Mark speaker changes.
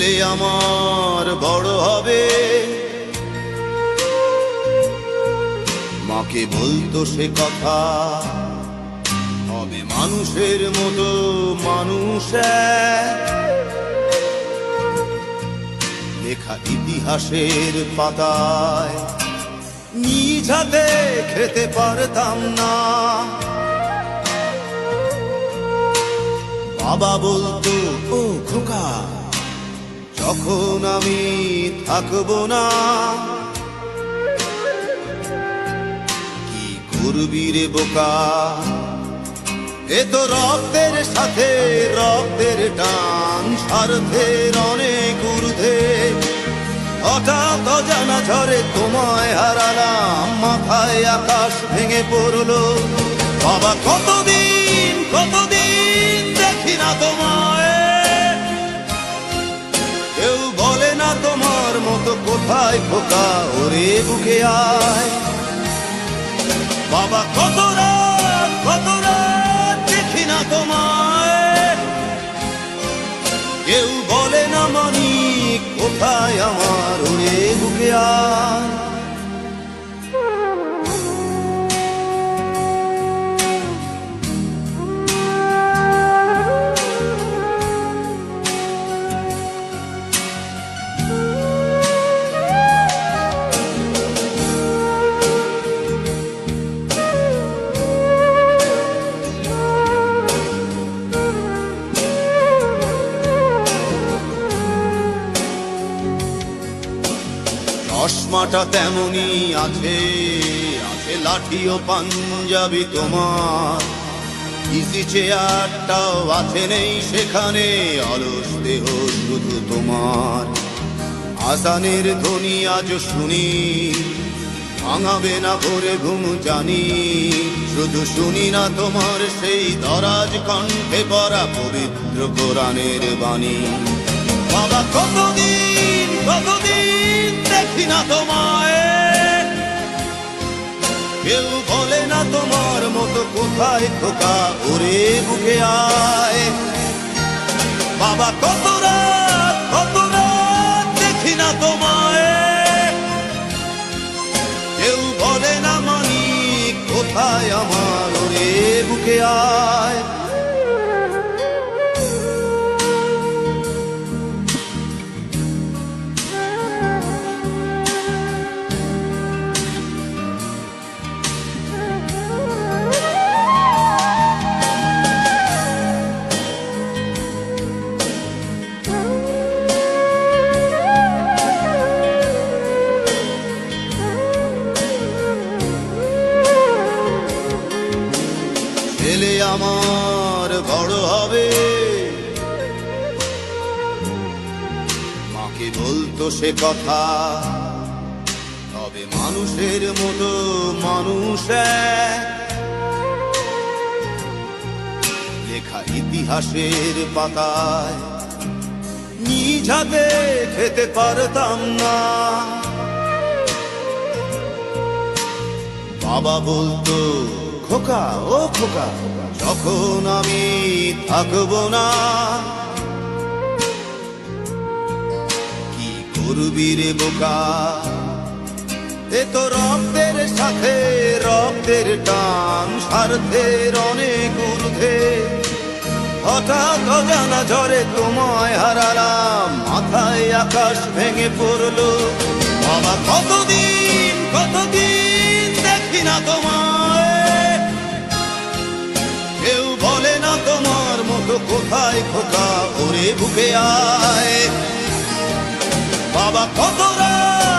Speaker 1: ছেলে আমার বড় হবে, মাকে বলতো সে কথা, হবে মানুষের মতো মানুষ এক। লেখা ইতিহাসের পাতায় নিজ হাতে খেতে পারতাম না। বাবা বলতো, ও খোকা, যখন আমি থাকবো না, কি করবি রে বোকা, এ তো রক্তের সাথে রক্তের টান, স্বার্থের অনেক ঊর্ধ্বে। হঠাৎ অজানা ঝড়ে তোমায় হারালাম, মাথায় আকাশ ভেঙে পড়লো। বাবা কতদিন কতদিন দেখি না তোমায়, কেউ বলে না তোমার মতো কোথায় খোকা, ওরে বুকে আয়। বাবা কত রাত দেখি না তোমায়, কেউ বলে না মানি কোথায় আমার, ওরে বুকে আয়। চশমাটা তেমনি আছে, আছে লাঠি ও পাঞ্জাবি তোমার, ইজি চেয়ারটাও আছে নেই সেখানে, অলস দেহ শুধু তোমার। আজানের ধ্বনি আজ শুনি, ভাঙাবে না ভোরে ঘুম জানি, শুধু শুনি না তোমার সেই দরাজ কণ্ঠে পড়া পবিত্র কোরআনের বাণী। বাবা কতদিন কতদিন দেখি না তোমায়, কেউ বলে না তোমার মতো কোথায় খোকা, ওরে বুকে আয়। বাবা কত রাত দেখি না তোমায়, কেউ বলে না মানি কোথায় আমার, ওরে বুকে আয়। ছেলে আমার বড় হবে, মাকে বলতো সে কথা, তবে মানুষের মতো মানুষ এক। লেখা ইতিহাসের পাতায় নিজ হাতে খেতে পারতাম না। বাবা বলতো, খোকা ও খোকা, যখন আমি থাকবো না, কি করবি রে বোকা, এ তো রক্তের সাথে রক্তের টান, স্বার্থের অনেক ঊর্ধ্বে। হঠাৎ অজানা ঝড়ে তোমায় হারালাম, মাথায় আকাশ ভেঙে পড়লো। বাবা কতদিন কতদিন দেখি না তোমায়, কেউ বলে না তোমার মতো কোথায় খোকা, ওরে বুকে আয়। বাবা কত রাত